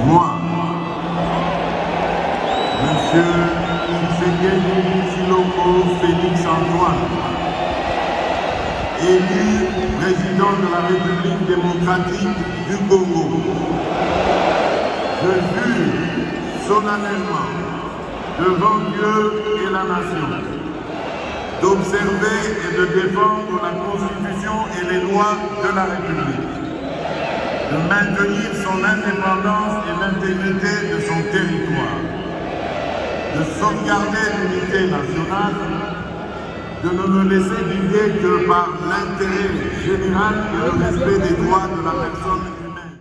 Moi, Monsieur Tshisekedi Tshilombo Félix Antoine, élu président de la République démocratique du Congo, je jure solennellement devant Dieu et la nation d'observer et de défendre la Constitution et les lois de la République, de maintenir son indépendance et l'intégrité de son territoire, de sauvegarder l'unité nationale, de ne me laisser guider que par l'intérêt général et le respect des droits de la personne humaine.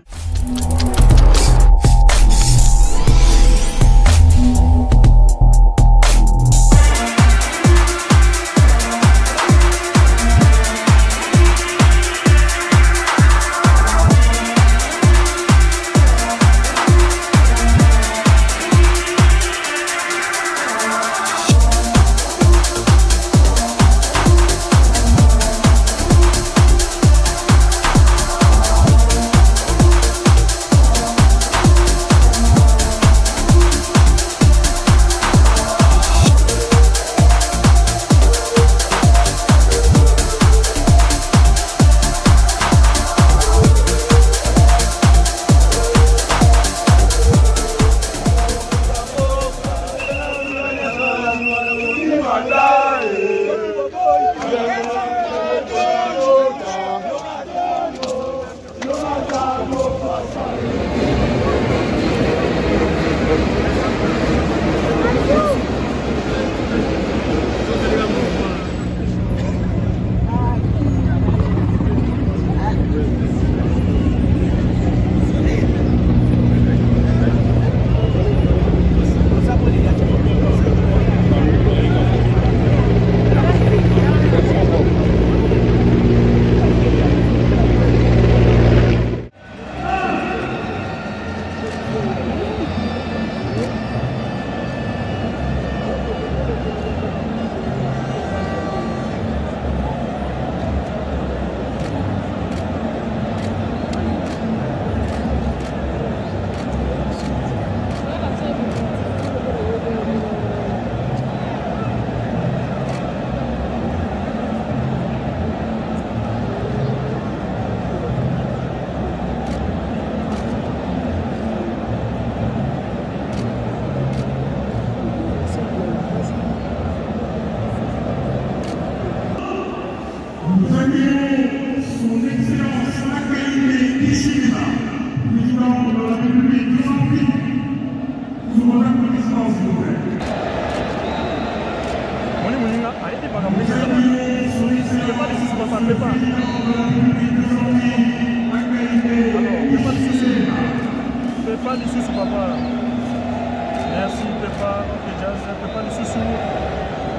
Merci, Pepa, Jazz, Pepa de Soussou,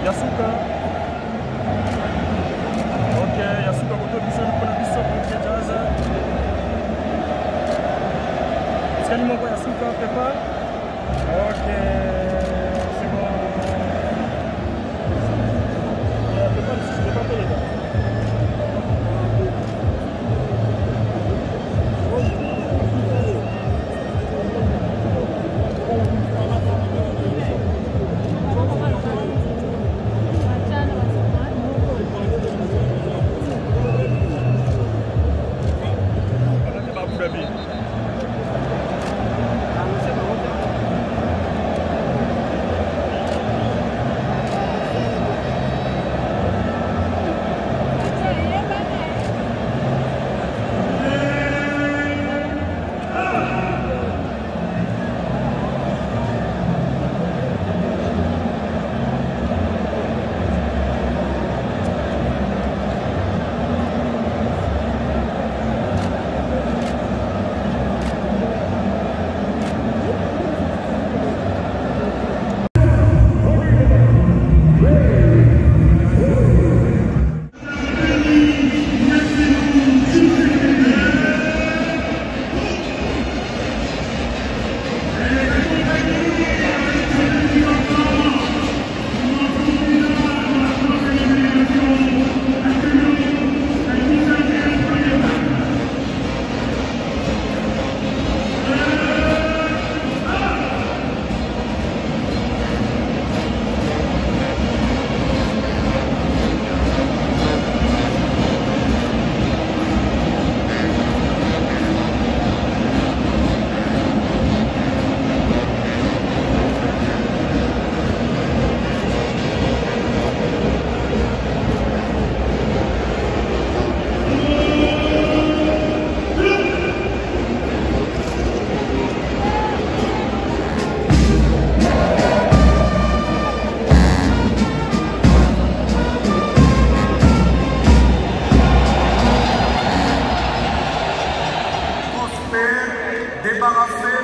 Yasuka. Ok, Yasuka, votre bisou, pour la bisou, ok, Jazz. Est-ce qu'il m'envoie Yasuka, Pepa? Ok, c'est bon. Pepa de Soussou, Pepa payé.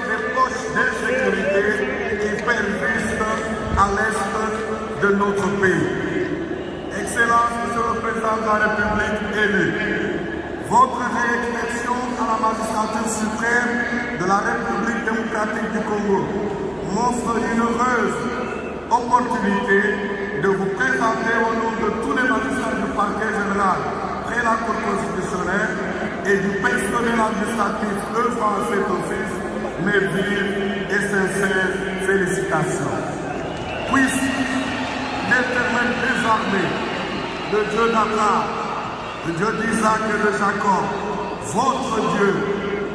des poches d'insécurité qui persistent à l'est de notre pays. Excellence, Monsieur le Président de la République élu, votre réélection à la magistrature suprême de la République démocratique du Congo m'offre une heureuse opportunité de vous présenter au nom de tous les magistrats du parquet général près la Cour constitutionnelle et du personnel administratif œuvrant à cet office mes vives et sincères félicitations. Puisse l'éternel désormais, le Dieu d'Abraham, le Dieu d'Isaac et de Jacob, votre Dieu,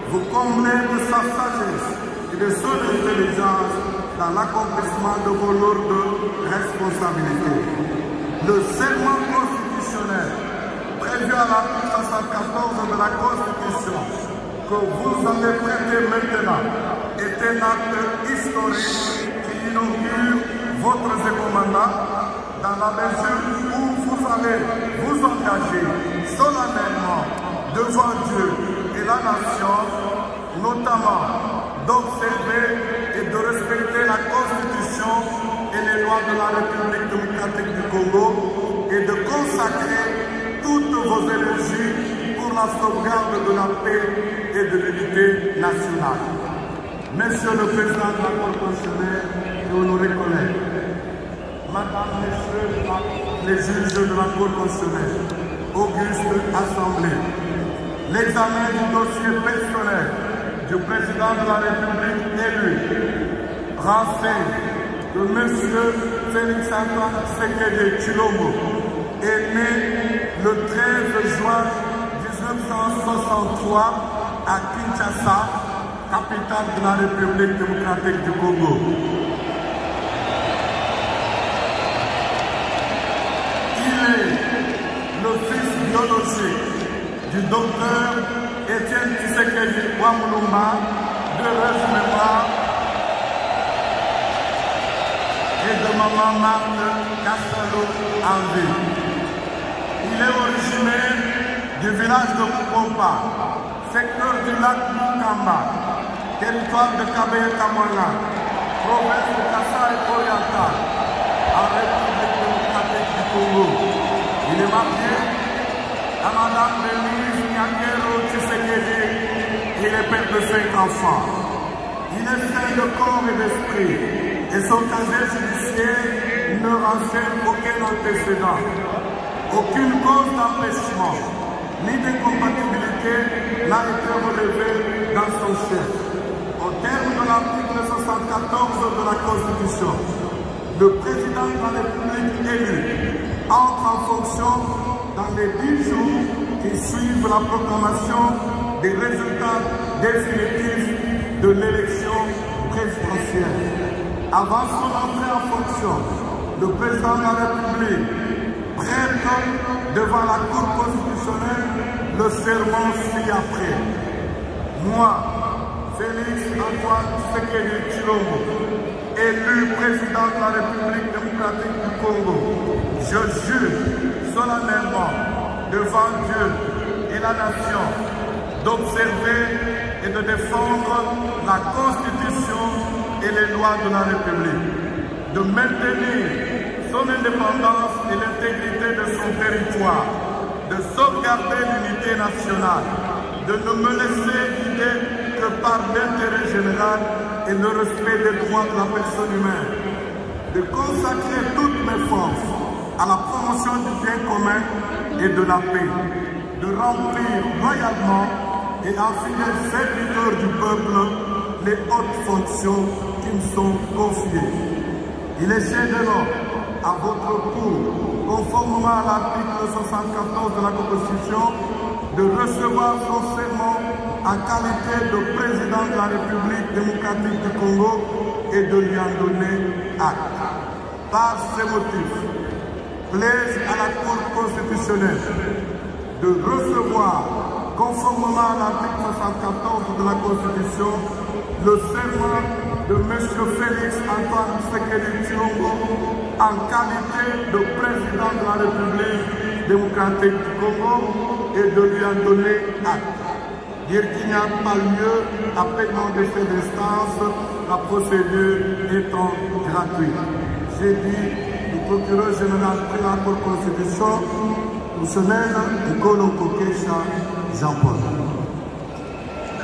vous combler de sa sagesse et de son intelligence dans l'accomplissement de vos lourdes responsabilités. Le serment constitutionnel prévu à l'article 74 de la Constitution que vous allez prêter maintenant est un acte historique qui inaugure votre second mandat dans la mesure où vous allez vous engager solennellement devant Dieu et la nation, notamment d'observer et de respecter la Constitution et les lois de la République démocratique du Congo et de consacrer toutes vos énergies pour la sauvegarde de la paix et de l'unité nationale. Monsieur le Président de la Cour constitutionnelle et honorés collègues, Madame, Messieurs les juges de la Cour constitutionnelle, auguste Assemblée, l'examen du dossier personnel du Président de la République élu renseigne que M. Félix Antoine Tshisekedi Tshilombo est né le 13 juin 1963 à Kinshasa, capitale de la République démocratique du Congo. Il est le fils biologique du docteur Étienne Tshisekedi Wamulumba, d'heureuse mémoire, et de maman Marthe Castelo en vie. Il est originaire du village de Kompa, secteur du lac Mukamba, territoire de Kabeya-Kamwana, province de Kasaï oriental, en République démocratique du Congo. Il est marié à Madame Denise Nyakero Tshisekedi. Il est père de 5 enfants. Il est sain de corps et d'esprit et son casier judiciaire ne renseigne aucun antécédent, aucune cause d'empêchement ni d'incompatibilité n'a été relevée dans son chef. Au terme de l'article 74 de la Constitution, le président de la République élu entre en fonction dans les 10 jours qui suivent la proclamation des résultats définitifs de l'élection présidentielle. Avant son entrée en fonction, le président de la République prête devant la Cour constitutionnelle le serment ci-après. Moi, Félix Antoine Tshisekedi Tshilombo, élu président de la République démocratique du Congo, je jure solennellement devant Dieu et la nation d'observer et de défendre la Constitution et les lois de la République, de maintenir son indépendance et l'intégrité de son territoire, de sauvegarder l'unité nationale, de ne me laisser guider que par l'intérêt général et le respect des droits de la personne humaine, de consacrer toutes mes forces à la promotion du bien commun et de la paix, de remplir loyalement et en fidèle serviteur du peuple les hautes fonctions qui me sont confiées. Il est chez de l'homme à votre cour, conformément à l'article 74 de la Constitution, de recevoir son serment en qualité de président de la République démocratique du Congo et de lui en donner acte. Par ces motifs, plaise à la Cour constitutionnelle de recevoir, conformément à l'article 74 de la Constitution, le serment de M. Félix Antoine Tshisekedi Tshilombo en qualité de président de la République démocratique du Congo et de lui en donner acte. dire qu'il n'y a pas lieu à paiement de frais d'instance, la procédure étant gratuite. J'ai dit, le procureur général de la Cour de Constitution, pour semaine, Nicolo Kokesha, Jean-Paul.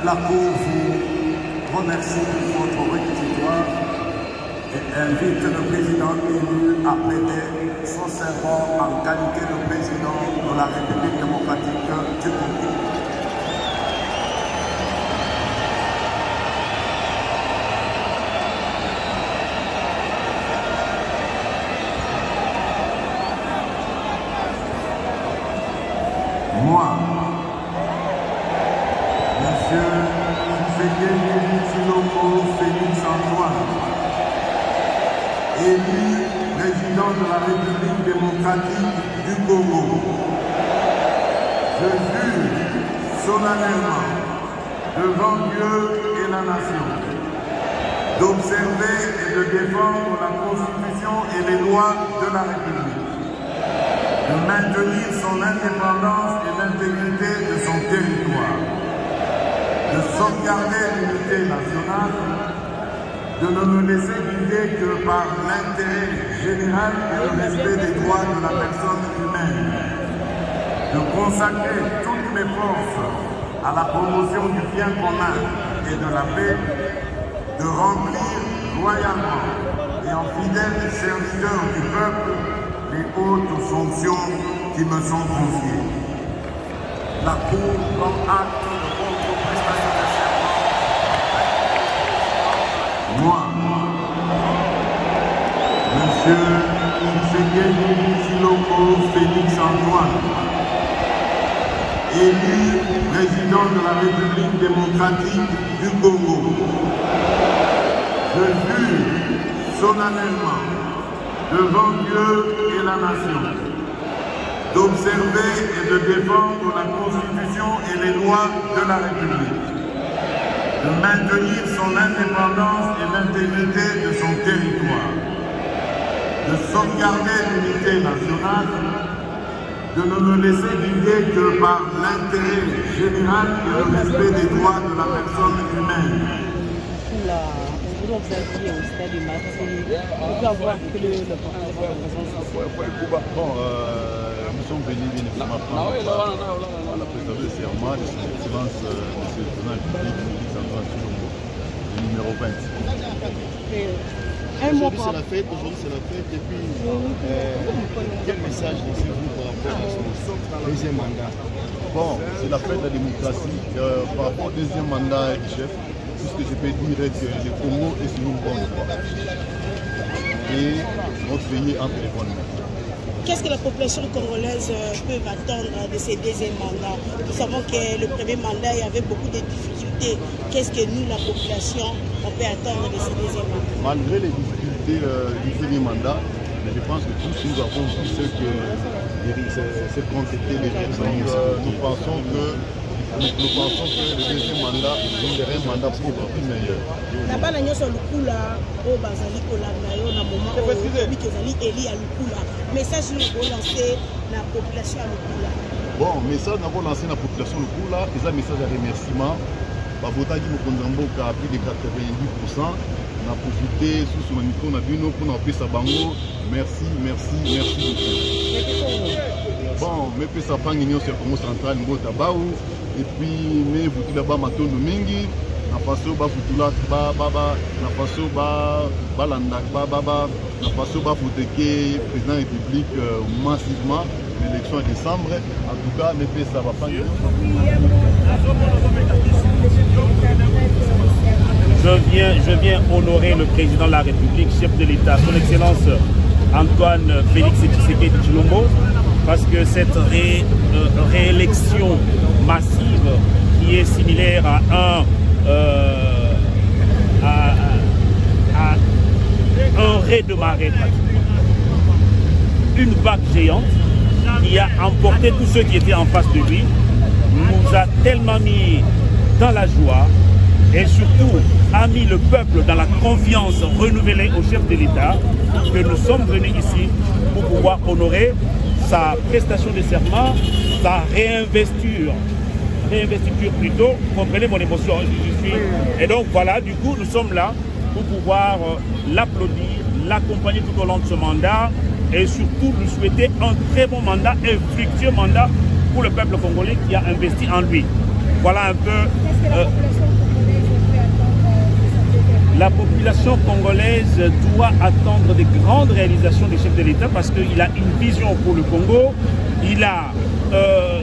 La Cour vous remercie pour votre réquisitoire et invite le président élu à prêter son serment en qualité de président de la République démocratique du Congo. Moi, Monsieur Tshisekedi Félix Antoine, élu président de la République démocratique du Congo, je jure solennellement devant Dieu et la nation d'observer et de défendre la Constitution et les lois de la République, de maintenir son indépendance et l'intégrité de son territoire, de sauvegarder l'unité nationale, de ne me laisser guider que par l'intérêt général et le respect des droits de la personne humaine, de consacrer toutes mes forces à la promotion du bien commun et de la paix, de remplir loyalement et en fidèle serviteur du peuple les hautes fonctions qui me sont confiées. La Cour prend acte de votre prestation de serment. Moi, Monsieur Tshisekedi Félix Antoine, élu président de la République démocratique du Congo, je jure solennellement devant Dieu et la nation, d'observer et de défendre la Constitution et les lois de la République, de maintenir son indépendance et l'intégrité de son territoire, de sauvegarder l'unité nationale, de ne me laisser guider que par l'intérêt général et le respect des droits de la personne humaine. Vous observiez au stade du match, on peut avoir que le Bon, nous sommes venus bien évidemment prendre la présidence de serment de son excellence M. le président public Félix Antoine Tshilombo, le numéro 20. Aujourd'hui c'est la fête, et puis quel message laissez-vous par rapport à son deuxième mandat? Bon, c'est la fête de la démocratie. Par rapport au deuxième mandat du chef, tout ce que je peux dire est que le Congo est sur une bonne voie. Et notre pays est entre les bonnes mains. Qu'est-ce que la population congolaise peut attendre de ces deuxièmes mandats? Nous savons que le premier mandat, il y avait beaucoup de difficultés. Qu'est-ce que nous, la population, on peut attendre de ces deuxièmes mandats? Malgré les difficultés du premier mandat, je pense que tous nous avons vu ce qu'ont été les résultats. Nous pensons que le deuxième mandat est un mandat pour plus meilleur. Message pour lancer la population à Lukula. Bon, message pour lancer la population à Lukula, c'est un message de remerciement. Babota dit que à plus de 90%. On a profité sous son micro, on a vu nous pour nous appeler Sabango. Merci beaucoup. Bon, mais puis ça prend une sur le Congo central, et puis mais vous là-bas Matondo Mingi, na faso ba futula na faso ba landa na faso ba futeke président de la République massivement l'élection en décembre. En tout cas, mais puis ça va pas. Je viens honorer le président de la République, chef de l'État, son Excellence Antoine Félix Tshisekedi Tshilombo, parce que cette réélection massive qui est similaire à un raz de marée, une vague géante qui a emporté tous ceux qui étaient en face de lui, nous a tellement mis dans la joie et surtout a mis le peuple dans la confiance renouvelée au chef de l'État que nous sommes venus ici pour pouvoir honorer sa prestation de serment, sa réinvesture réinvestiture plutôt. Vous comprenez mon émotion, je suis... Et donc voilà, du coup, nous sommes là pour pouvoir l'applaudir, l'accompagner tout au long de ce mandat et surtout lui souhaiter un très bon mandat, un fructueux mandat pour le peuple congolais qui a investi en lui. Voilà un peu... La population congolaise doit attendre des grandes réalisations des chefs de l'État parce qu'il a une vision pour le Congo, il a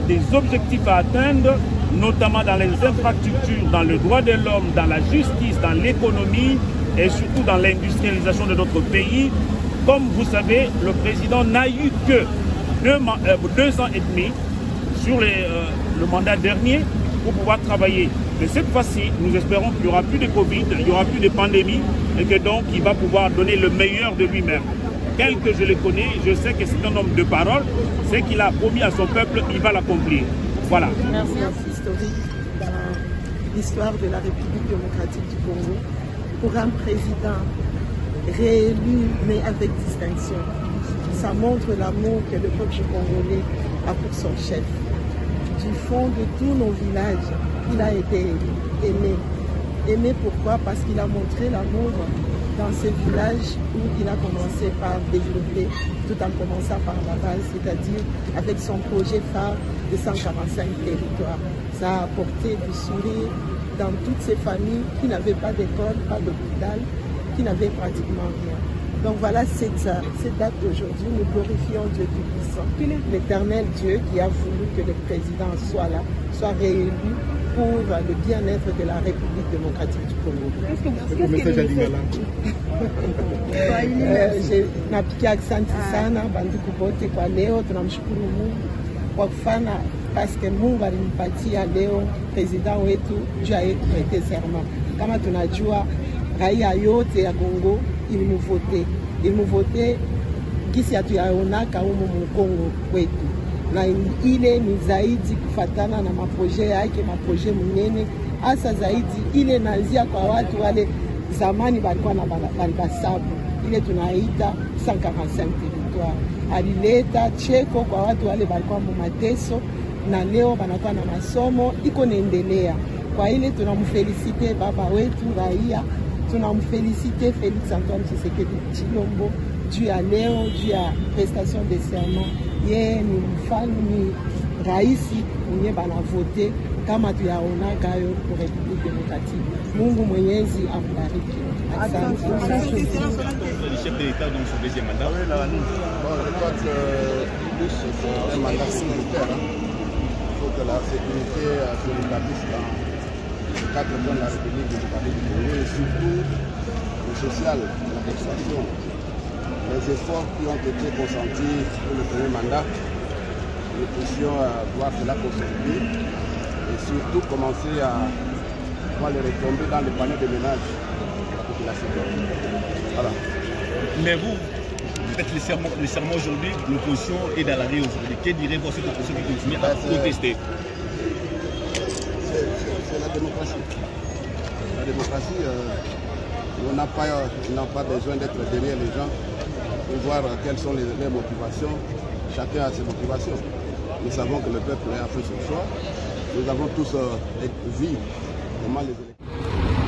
des objectifs à atteindre, notamment dans les infrastructures, dans le droit de l'homme, dans la justice, dans l'économie et surtout dans l'industrialisation de notre pays. Comme vous savez, le président n'a eu que 2 ans et demi sur le mandat dernier pour pouvoir travailler. Mais cette fois-ci, nous espérons qu'il n'y aura plus de Covid, il n'y aura plus de pandémie et que donc il va pouvoir donner le meilleur de lui-même. Tel que je le connais, je sais que c'est un homme de parole, c'est qu'il a promis à son peuple, il va l'accomplir. Voilà. Merci. Historique dans l'histoire de la République démocratique du Congo pour un président réélu mais avec distinction. Ça montre l'amour que le peuple congolais a pour son chef. Du fond de tous nos villages, il a été aimé. Aimé pourquoi? Parce qu'il a montré l'amour dans ces villages où il a commencé par développer, tout en commençant par la base, c'est-à-dire avec son projet phare de 145 territoires. Ça a apporté du sourire dans toutes ces familles qui n'avaient pas d'école, pas d'hôpital, qui n'avaient pratiquement rien. Donc voilà cette date d'aujourd'hui, nous glorifions Dieu Tout-Puissant, l'éternel Dieu qui a voulu que le président soit là, soit réélu pour le bien-être de la République démocratique du Congo. Napikia asante sana banduku bote kwa leo, tunamshukuru Mungu kwa kufanya paske Mungu alimpatia leo president wetu juu ya kuprete serment. Kama tunajua raia yote ya Congo ilimuvote gisi hatuyaonaka humu Mkongo kwetu, na ile ni zaidi kufatana na maproje yake, maproje mnene hasa zaidi ile naanzia kwa watu wale zamani balikuwa na balibasabu, ile tunaita 145 territoire. Alileta cheko kwa watu wale balikuwa mu mateso na leo banakuwa na masomo iko naendelea. Kwa ile tunamfelicite baba wetu raia, tunamfelicite Félix Antoine Tshisekedi Tshilombo juu ya leo, juu ya prestation de serment. Yeye ni mfalme, ni raisi mwenye banavote kama tuyaonaka yo pour République démocratique. Mungu Mwenyezi ambariki. Asante. Le chef de l'État dans son deuxième mandat. Je crois que c'est un mandat sécuritaire. Il faut que la sécurité se rétablisse dans les 4 points de la République démocratique du Congo et surtout le social, l'administration. Les efforts qui ont été consentis pour le premier mandat, nous puissions voir cela consolider et surtout commencer à voir les retombées dans les paniers de ménage de la population. Voilà. Mais vous faites le serment aujourd'hui, l'opposition est dans la rue aujourd'hui. Que direz-vous à cette opposition qui continue à protester? C'est la démocratie. La démocratie, on n'a pas besoin d'être derrière les gens pour voir quelles sont les motivations. Chacun a ses motivations. Nous savons que le peuple a fait son choix. Nous avons tous vu comment les élections.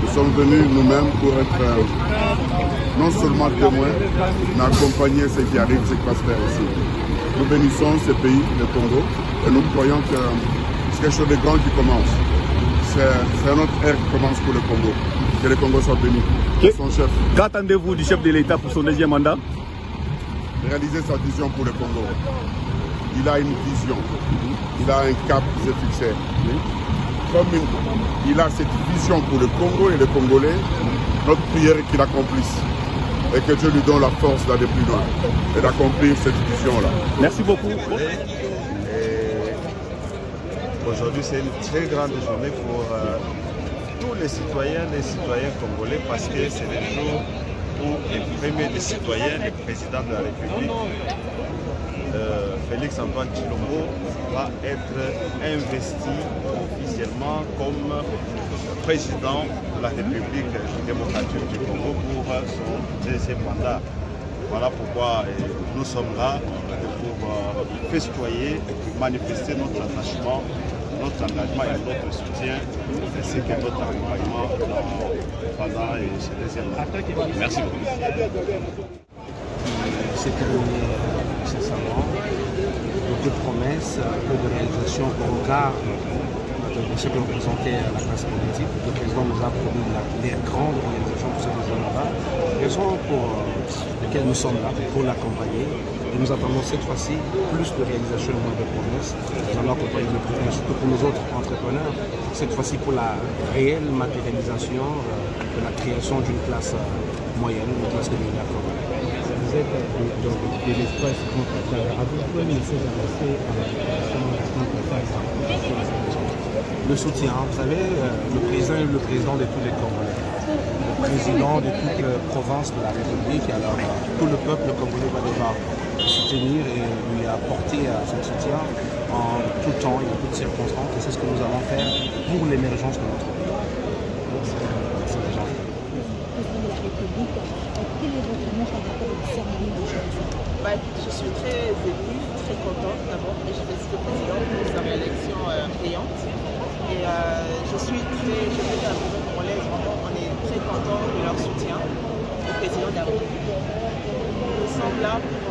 Nous sommes venus nous-mêmes pour être non seulement témoins, mais accompagner ce qui arrive, ce qui va se faire ici. Nous bénissons ce pays, le Congo, et nous croyons que c'est quelque chose de grand qui commence. C'est un autre ère qui commence pour le Congo. Que le Congo soit béni. Son chef. Qu'attendez-vous du chef de l'État pour son deuxième mandat? Réaliser sa vision pour le Congo. Il a une vision, il a un cap qui s'est fixé. Comme il a cette vision pour le Congo et les Congolais, notre prière est qu'il accomplisse. Et que Dieu lui donne la force d'aller plus loin et d'accomplir cette vision-là. Merci beaucoup. Aujourd'hui, c'est une très grande journée pour tous les citoyens congolais parce que c'est le jour où le premier des citoyens, le président de la République, Félix Antoine Tshilombo, va être investi officiellement comme président de la République démocratique du Congo pour son deuxième mandat. Voilà pourquoi nous sommes là pour festoyer, manifester notre attachement notre engagement et notre soutien, ainsi que notre accompagnement pendant ce deuxième mandat. Merci beaucoup. C'est terminé ce salon. Beaucoup de promesses, peu de réalisations au regard de ce que représentait la classe politique. Le président nous a promis les grandes réalisations pour ce deuxième mandat. Raison pour lesquelles nous sommes là, pour l'accompagner. Et nous attendons cette fois-ci plus de réalisations et moins de promesses. Nous allons accompagner le président, surtout pour nos autres entrepreneurs, cette fois-ci pour la réelle matérialisation de la création d'une classe moyenne, une classe de millionnaires congolais. Vous êtes de l'espace contre Qatar. Avez-vous un message à lancer à la population contre Qatar? Le soutien, vous savez, le président est le président de tous les Congolais, le président de toute province de la République. Alors tout le peuple congolais va devoir soutenir et lui apporter son soutien en tout temps et en toutes circonstances. Et c'est ce que nous allons faire pour l'émergence de notre pays. Je suis très émue, très contente d'abord et je félicite le président pour sa réélection payante. Et je suis à la République congolaise, vraiment, on est très contents de leur soutien au président de la République. Nous sommes là pour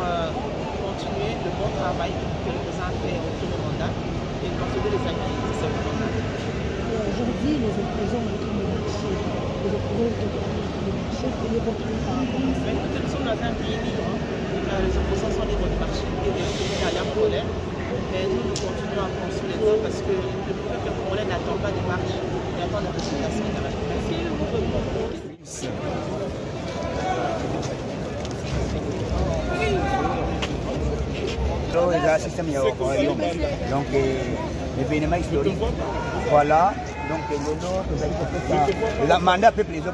continuer le bon travail que le président a fait au premier mandat et continuer les acquis de ce mandat. Aujourd'hui, les opposants ont été marché. Les opposants ont été marché et les retrouvent par rapport à ça. Nous sommes dans un pays libre. Les opposants sont libres de marché et il y a un problème. Mais nous continuons à construire les temps parce que le peuple congolais n'attend pas des marches, il attend la présentation de la République. C'est un système donc l'événement historique. Voilà, donc le mandat peuple les autres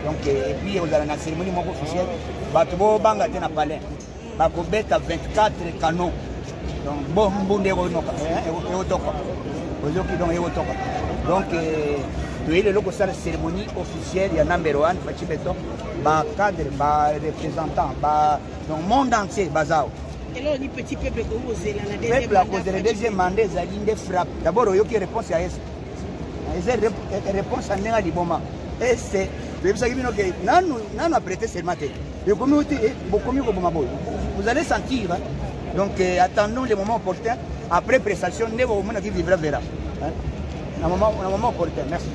donc et puis vous avez la cérémonie officielle, Batubo Banga na palais, Bakobeta 24 canons. Donc bon bonde donc le logo ça la cérémonie officielle il y a number 1 Fachibeto ba cadre ba représentant ba donc monde entier bazao. Et là on dit petit peuple que vous osez la deuxième mandat zali des frappe d'abord il y a une réponse à est réponse à nenga liboma et c'est vous savez que non prêté serment le communauté beaucoup mieux comme vous allez sentir hein? Donc attendons le moment opportun après prestation ne vous qui vivra verra un moment opportun. Merci.